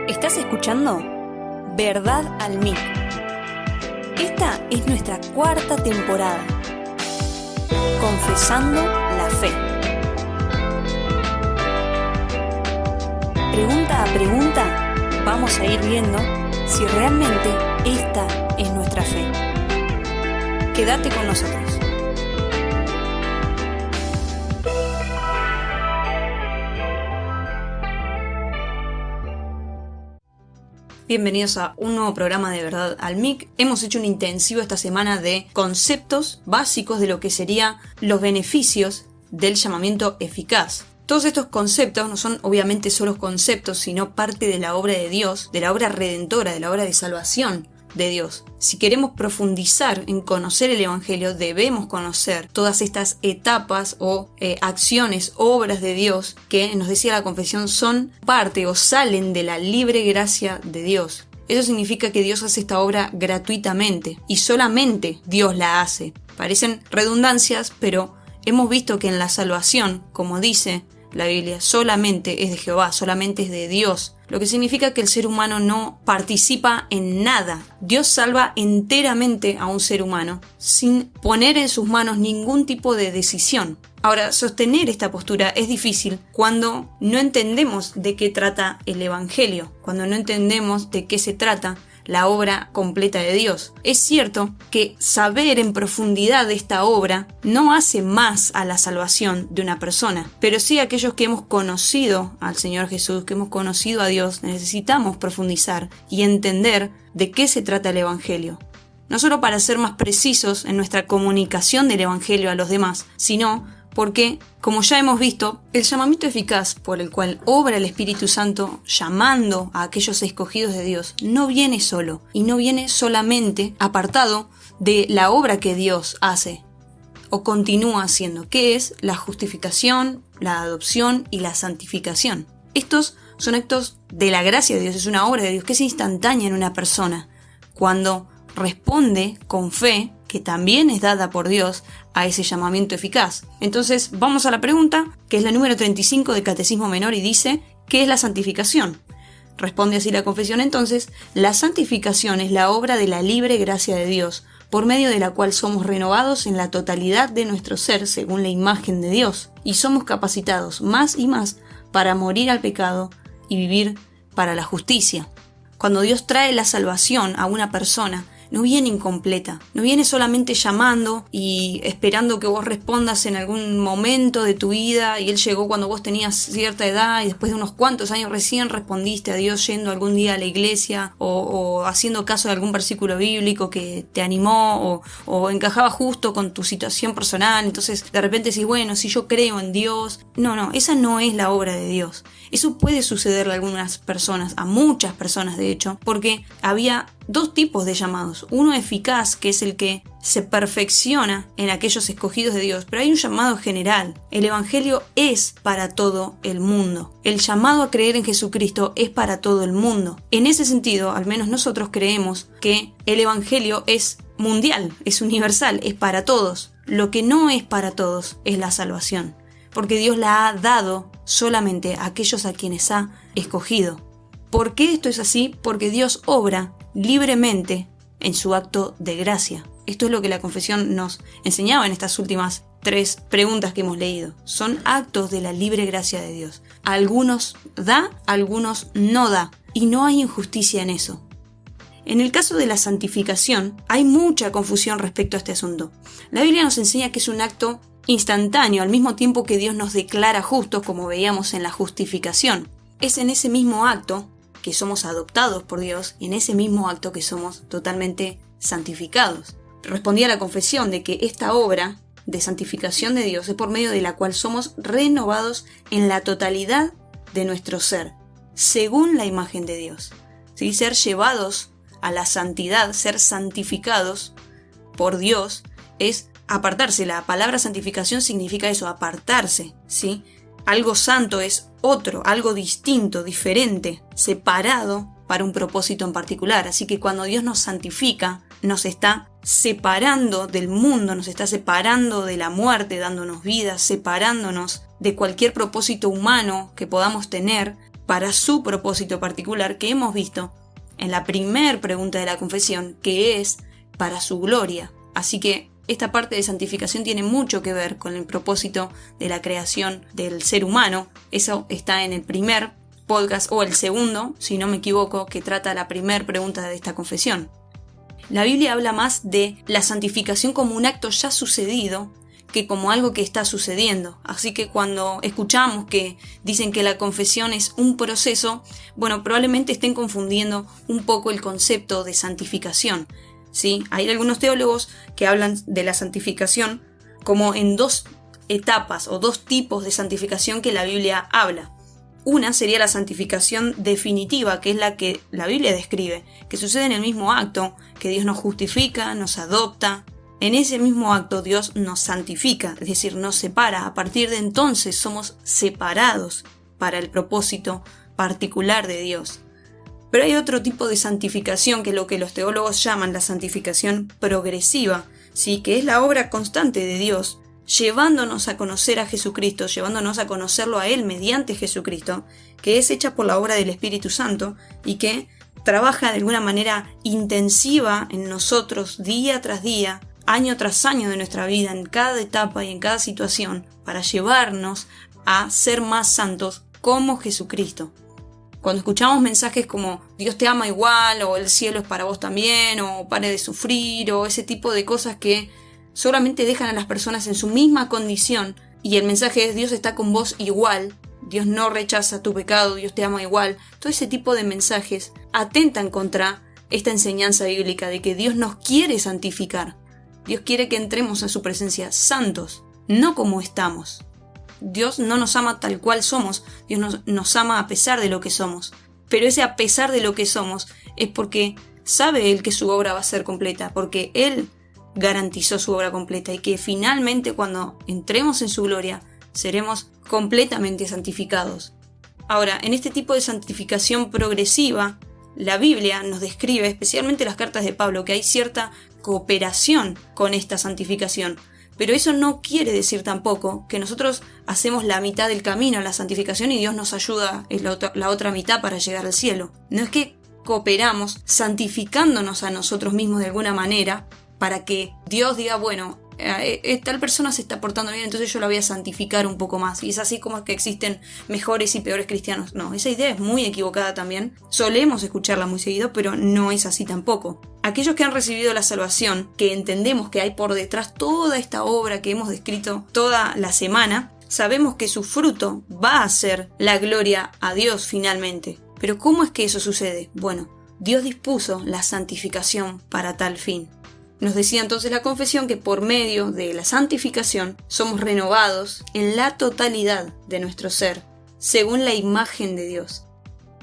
Estás escuchando Verdad al Mic. Esta es nuestra cuarta temporada. Confesando la fe. Pregunta a pregunta, vamos a ir viendo si realmente esta es nuestra fe. Quédate con nosotros. Bienvenidos a un nuevo programa de Verdad al Mic. Hemos hecho un intensivo esta semana de conceptos básicos de lo que serían los beneficios del llamamiento eficaz. Todos estos conceptos no son obviamente solo conceptos, sino parte de la obra de Dios, de la obra redentora, de la obra de salvación de Dios. Si queremos profundizar en conocer el Evangelio, debemos conocer todas estas etapas o acciones, obras de Dios que, nos decía la confesión, son parte o salen de la libre gracia de Dios. Eso significa que Dios hace esta obra gratuitamente y solamente Dios la hace. Parecen redundancias, pero hemos visto que en la salvación, como dice la Biblia, solamente es de Jehová, solamente es de Dios. Lo que significa que el ser humano no participa en nada. Dios salva enteramente a un ser humano sin poner en sus manos ningún tipo de decisión. Ahora, sostener esta postura es difícil cuando no entendemos de qué trata el Evangelio, cuando no entendemos de qué se trata la obra completa de Dios. Es cierto que saber en profundidad de esta obra no hace más a la salvación de una persona, pero sí aquellos que hemos conocido al Señor Jesús, que hemos conocido a Dios, necesitamos profundizar y entender de qué se trata el Evangelio. No solo para ser más precisos en nuestra comunicación del Evangelio a los demás, sino porque, como ya hemos visto, el llamamiento eficaz por el cual obra el Espíritu Santo llamando a aquellos escogidos de Dios no viene solo y no viene solamente apartado de la obra que Dios hace o continúa haciendo, que es la justificación, la adopción y la santificación. Estos son actos de la gracia de Dios, es una obra de Dios que es instantánea en una persona cuando responde con fe, que también es dada por Dios, a ese llamamiento eficaz. Entonces vamos a la pregunta, que es la número 35 del Catecismo Menor, y dice: ¿qué es la santificación? Responde así la confesión entonces: la santificación es la obra de la libre gracia de Dios, por medio de la cual somos renovados en la totalidad de nuestro ser según la imagen de Dios, y somos capacitados más y más para morir al pecado y vivir para la justicia. Cuando Dios trae la salvación a una persona, no viene incompleta, no viene solamente llamando y esperando que vos respondas en algún momento de tu vida y Él llegó cuando vos tenías cierta edad y después de unos cuantos años recién respondiste a Dios yendo algún día a la iglesia o haciendo caso de algún versículo bíblico que te animó o encajaba justo con tu situación personal. Entonces de repente decís, bueno, si yo creo en Dios. No, esa no es la obra de Dios. Eso puede sucederle a algunas personas, a muchas personas de hecho, porque había dos tipos de llamados. Uno eficaz, que es el que se perfecciona en aquellos escogidos de Dios, pero hay un llamado general. El Evangelio es para todo el mundo. El llamado a creer en Jesucristo es para todo el mundo. En ese sentido, al menos nosotros creemos que el Evangelio es mundial, es universal, es para todos. Lo que no es para todos es la salvación, porque Dios la ha dado solamente a aquellos a quienes ha escogido. ¿Por qué esto es así? Porque Dios obra libremente en su acto de gracia. Esto es lo que la confesión nos enseñaba en estas últimas 3 preguntas que hemos leído. Son actos de la libre gracia de Dios. A algunos da, a algunos no da. Y no hay injusticia en eso. En el caso de la santificación, hay mucha confusión respecto a este asunto. La Biblia nos enseña que es un acto instantáneo, al mismo tiempo que Dios nos declara justos, como veíamos en la justificación. Es en ese mismo acto que somos adoptados por Dios, y en ese mismo acto que somos totalmente santificados. Respondía a la confesión de que esta obra de santificación de Dios es por medio de la cual somos renovados en la totalidad de nuestro ser, según la imagen de Dios. ¿Sí? Ser llevados a la santidad, ser santificados por Dios, es apartarse. La palabra santificación significa eso, apartarse, ¿sí? Algo santo es otro, algo distinto, diferente, separado para un propósito en particular. Así que cuando Dios nos santifica, nos está separando del mundo, nos está separando de la muerte, dándonos vida, separándonos de cualquier propósito humano que podamos tener para su propósito particular que hemos visto en la primer pregunta de la confesión, que es para su gloria. Así que esta parte de santificación tiene mucho que ver con el propósito de la creación del ser humano. Eso está en el primer podcast, o el segundo, si no me equivoco, que trata la primera pregunta de esta confesión. La Biblia habla más de la santificación como un acto ya sucedido que como algo que está sucediendo. Así que cuando escuchamos que dicen que la confesión es un proceso, bueno, probablemente estén confundiendo un poco el concepto de santificación. ¿Sí? Hay algunos teólogos que hablan de la santificación como en dos etapas o dos tipos de santificación que la Biblia habla. Una sería la santificación definitiva, que es la que la Biblia describe, que sucede en el mismo acto, que Dios nos justifica, nos adopta. En ese mismo acto Dios nos santifica, es decir, nos separa. A partir de entonces somos separados para el propósito particular de Dios. Pero hay otro tipo de santificación, que es lo que los teólogos llaman la santificación progresiva, ¿sí? Que es la obra constante de Dios, llevándonos a conocer a Jesucristo, llevándonos a conocerlo a Él mediante Jesucristo, que es hecha por la obra del Espíritu Santo y que trabaja de alguna manera intensiva en nosotros día tras día, año tras año de nuestra vida, en cada etapa y en cada situación, para llevarnos a ser más santos como Jesucristo. Cuando escuchamos mensajes como Dios te ama igual, o el cielo es para vos también, o pare de sufrir, o ese tipo de cosas que solamente dejan a las personas en su misma condición, y el mensaje es Dios está con vos igual, Dios no rechaza tu pecado, Dios te ama igual, todo ese tipo de mensajes atentan contra esta enseñanza bíblica de que Dios nos quiere santificar. Dios quiere que entremos en su presencia santos, no como estamos. Dios no nos ama tal cual somos, Dios nos ama a pesar de lo que somos. Pero ese a pesar de lo que somos es porque sabe Él que su obra va a ser completa, porque Él garantizó su obra completa y que finalmente cuando entremos en su gloria seremos completamente santificados. Ahora, en este tipo de santificación progresiva, la Biblia nos describe, especialmente las cartas de Pablo, que hay cierta cooperación con esta santificación. Pero eso no quiere decir tampoco que nosotros hacemos la mitad del camino a la santificación y Dios nos ayuda en la otra mitad para llegar al cielo. No es que cooperamos santificándonos a nosotros mismos de alguna manera para que Dios diga, bueno, tal persona se está portando bien, entonces yo la voy a santificar un poco más. Y es así como es que existen mejores y peores cristianos. No, esa idea es muy equivocada también. Solemos escucharla muy seguido, pero no es así tampoco. Aquellos que han recibido la salvación, que entendemos que hay por detrás toda esta obra que hemos descrito toda la semana, sabemos que su fruto va a ser la gloria a Dios finalmente. Pero ¿cómo es que eso sucede? Bueno, Dios dispuso la santificación para tal fin. Nos decía entonces la confesión que por medio de la santificación somos renovados en la totalidad de nuestro ser, según la imagen de Dios.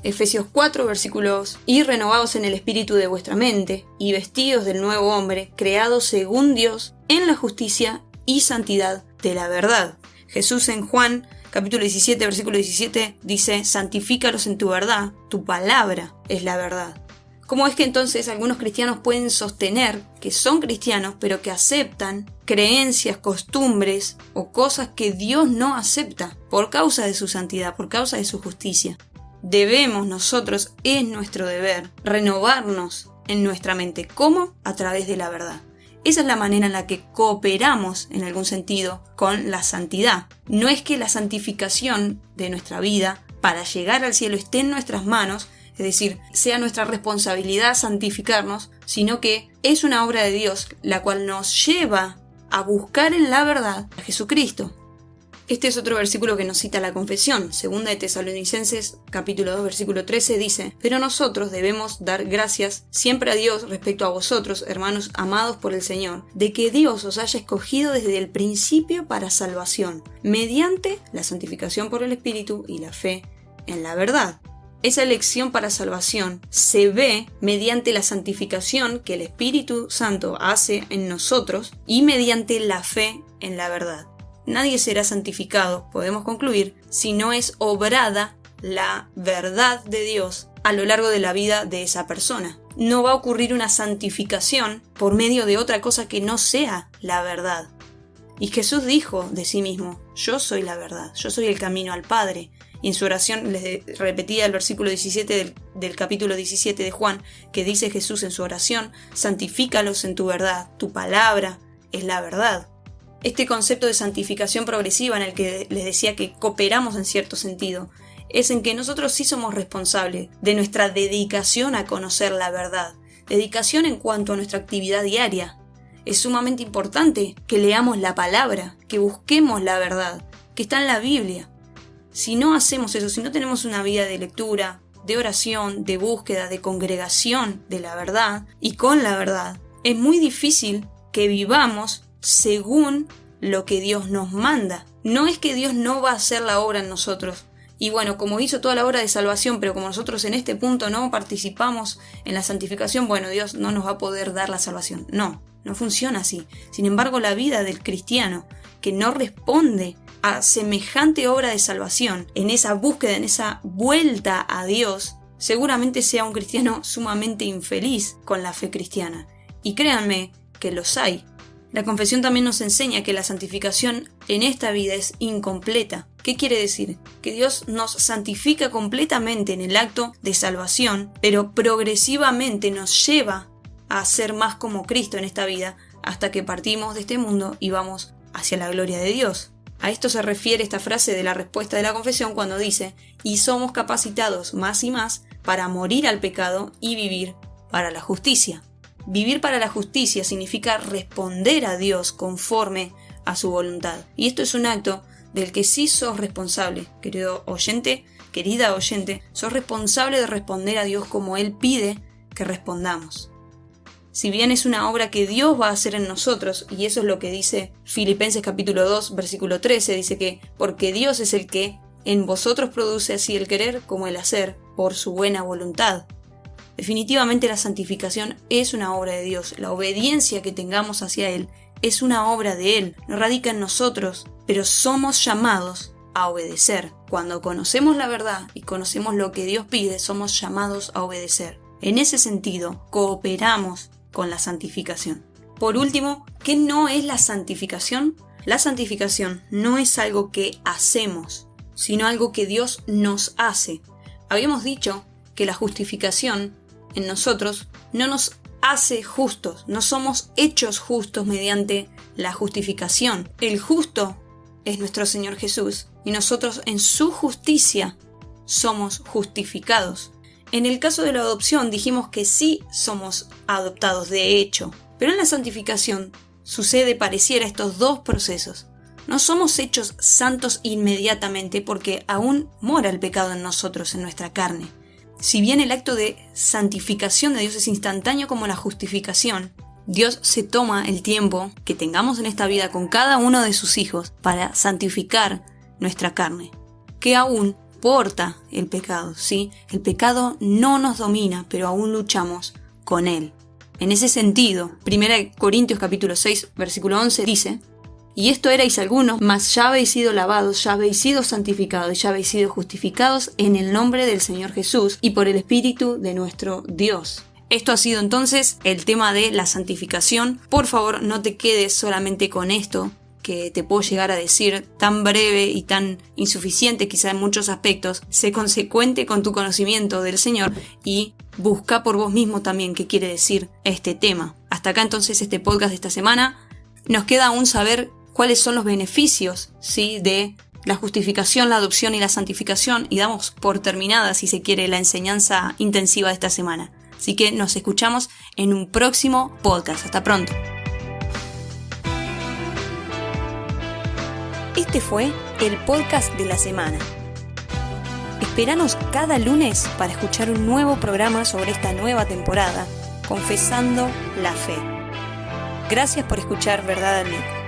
Efesios 4 versículos: y renovados en el espíritu de vuestra mente, y vestidos del nuevo hombre, creado según Dios, en la justicia y santidad de la verdad. Jesús en Juan capítulo 17 versículo 17 dice: santifícalos en tu verdad, tu palabra es la verdad. ¿Cómo es que entonces algunos cristianos pueden sostener que son cristianos, pero que aceptan creencias, costumbres o cosas que Dios no acepta por causa de su santidad, por causa de su justicia? Debemos nosotros, es nuestro deber, renovarnos en nuestra mente. ¿Cómo? A través de la verdad. Esa es la manera en la que cooperamos, en algún sentido, con la santidad. No es que la santificación de nuestra vida para llegar al cielo esté en nuestras manos, es decir, sea nuestra responsabilidad santificarnos, sino que es una obra de Dios, la cual nos lleva a buscar en la verdad a Jesucristo. Este es otro versículo que nos cita la confesión. 2 de Tesalonicenses, capítulo 2, versículo 13, dice: pero nosotros debemos dar gracias siempre a Dios respecto a vosotros, hermanos amados por el Señor, de que Dios os haya escogido desde el principio para salvación, mediante la santificación por el Espíritu y la fe en la verdad. Esa elección para salvación se ve mediante la santificación que el Espíritu Santo hace en nosotros y mediante la fe en la verdad. Nadie será santificado, podemos concluir, si no es obrada la verdad de Dios a lo largo de la vida de esa persona. No va a ocurrir una santificación por medio de otra cosa que no sea la verdad. Y Jesús dijo de sí mismo: yo soy la verdad, yo soy el camino al Padre. y en su oración les repetía el versículo 17 del capítulo 17 de Juan, que dice Jesús en su oración: santifícalos en tu verdad, tu palabra es la verdad. Este concepto de santificación progresiva en el que les decía que cooperamos en cierto sentido, es en que nosotros sí somos responsables de nuestra dedicación a conocer la verdad, dedicación en cuanto a nuestra actividad diaria. Es sumamente importante que leamos la palabra, que busquemos la verdad, que está en la Biblia. Si no hacemos eso, si no tenemos una vida de lectura, de oración, de búsqueda, de congregación de la verdad y con la verdad, es muy difícil que vivamos según lo que Dios nos manda. No es que Dios no va a hacer la obra en nosotros. Y bueno, como hizo toda la obra de salvación, pero como nosotros en este punto no participamos en la santificación, bueno, Dios no nos va a poder dar la salvación. No funciona así. Sin embargo, la vida del cristiano que no responde a semejante obra de salvación, en esa búsqueda, en esa vuelta a Dios, seguramente sea un cristiano sumamente infeliz con la fe cristiana. Y créanme que los hay. La confesión también nos enseña que la santificación en esta vida es incompleta. ¿Qué quiere decir? Que Dios nos santifica completamente en el acto de salvación, pero progresivamente nos lleva a ser más como Cristo en esta vida, hasta que partimos de este mundo y vamos hacia la gloria de Dios. A esto se refiere esta frase de la respuesta de la confesión cuando dice: y somos capacitados más y más para morir al pecado y vivir para la justicia. Vivir para la justicia significa responder a Dios conforme a su voluntad. Y esto es un acto del que sí sos responsable, querido oyente, querida oyente, sos responsable de responder a Dios como Él pide que respondamos. Si bien es una obra que Dios va a hacer en nosotros, y eso es lo que dice Filipenses capítulo 2, versículo 13, dice que porque Dios es el que en vosotros produce así el querer como el hacer por su buena voluntad. Definitivamente la santificación es una obra de Dios. La obediencia que tengamos hacia Él es una obra de Él. No radica en nosotros, pero somos llamados a obedecer. Cuando conocemos la verdad y conocemos lo que Dios pide, somos llamados a obedecer. En ese sentido, cooperamos con la santificación. Por último, ¿qué no es la santificación? La santificación no es algo que hacemos, sino algo que Dios nos hace. Habíamos dicho que la justificación en nosotros no nos hace justos, no somos hechos justos mediante la justificación. El justo es nuestro Señor Jesús y nosotros en su justicia somos justificados. En el caso de la adopción dijimos que sí somos adoptados de hecho, pero en la santificación sucede pareciera estos dos procesos. No somos hechos santos inmediatamente porque aún mora el pecado en nosotros, en nuestra carne. Si bien el acto de santificación de Dios es instantáneo como la justificación, Dios se toma el tiempo que tengamos en esta vida con cada uno de sus hijos para santificar nuestra carne, que aún porta el pecado, ¿sí? El pecado no nos domina, pero aún luchamos con él. En ese sentido, 1 Corintios capítulo 6, versículo 11 dice: y esto erais algunos, mas ya habéis sido lavados, ya habéis sido santificados, ya habéis sido justificados en el nombre del Señor Jesús y por el Espíritu de nuestro Dios. Esto ha sido entonces el tema de la santificación. Por favor, no te quedes solamente con esto que te puedo llegar a decir, tan breve y tan insuficiente quizá en muchos aspectos. Sé consecuente con tu conocimiento del Señor y busca por vos mismo también qué quiere decir este tema. Hasta acá entonces este podcast de esta semana. Nos queda aún saber cuáles son los beneficios, ¿sí?, de la justificación, la adopción y la santificación, y damos por terminada, si se quiere, la enseñanza intensiva de esta semana. Así que nos escuchamos en un próximo podcast. Hasta pronto. Este fue el podcast de la semana. Espéranos cada lunes para escuchar un nuevo programa sobre esta nueva temporada, Confesando la Fe. Gracias por escuchar Verdad al Mic.